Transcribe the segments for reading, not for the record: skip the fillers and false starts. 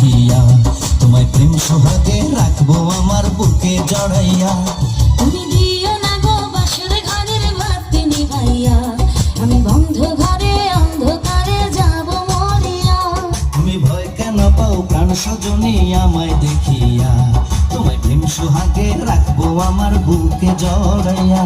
দেখিয়া, তোমায় প্রেম সোহাগে রাখবো আমার বুকে জড়াইয়া। তুমি দিও না গো বাসর ঘরের বাতি নিভাইয়া, আমি বন্ধ ঘরে অন্ধকারে যাব মরিয়া। তুমি ভয় কেন পাও প্রাণ সজনী আমায় দেখিয়া, তোমায় প্রেম সোহাগে রাখবো আমার বুকে জড়াইয়া।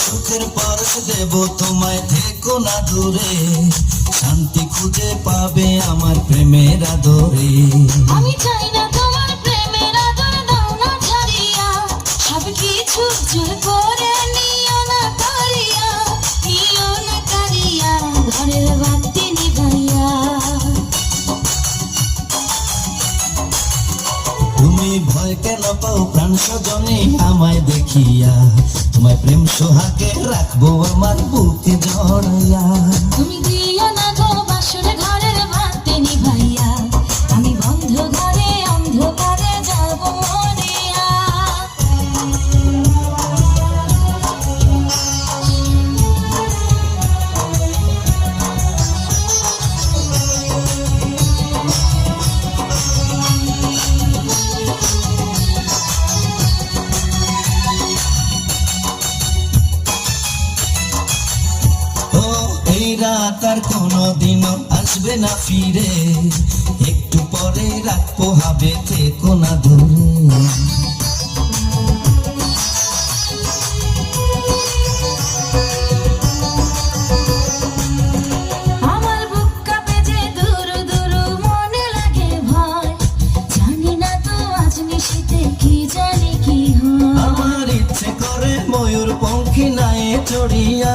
সুখের পরশ দেব তোমায়, থেকো না দূরে, শান্তি খুঁজে পাবে আমার প্রেমের আদরে। আমি চাই না তোমার প্রেমের আদর, দাও না ছাড়িয়া, সব কিছু জোর করে নিও না কারিয়া, নিও না কারিয়া, ঘরের বাতি নিভাইয়া। তুমি ভয় কেন পাও প্রাণ সজনী আমায় দেখিয়া, তোমায় প্রেম সোহাগে রাখবো আমার বুকে জড়াইয়া। তুমি দিও না গো বাসর ঘরের বাতি নিভাইয়া, আমি বন্ধ ঘরে অন্ধকারে যাব মরিয়া। এই রাত আর কোনোদিনও আসবে না ফিরে, একটু পরে রাখবো হবে, থেকো না দূরে। আমার বুক কাঁপে যে দুরু দুরু, মনে লাগে ভয়, জানি না তো আজ নিশিতে কি জানি কি হয়। আমার ইচ্ছে করে ময়ূর পঙ্খী নায়ে চড়িয়া,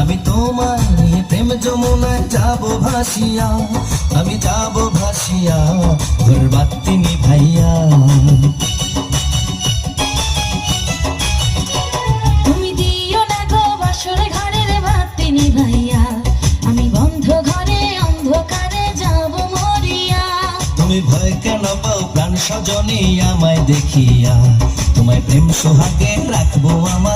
আমি তোমায় নিয়ে প্রেম যমুনায় যাব ভাসিয়া, আমি যাব ভাসিয়া ঘর বাতি নিভাইয়া। তুমি দিও না গো বাসর ঘরের বাতি নিভাইয়া, আমি বন্ধ ঘরে অন্ধকারে যাব মরিয়া। তুমি ভয় কেন পাও প্রাণ সজনী আমায় দেখিয়া, তোমায় প্রেম সোহাগে রাখবো আমার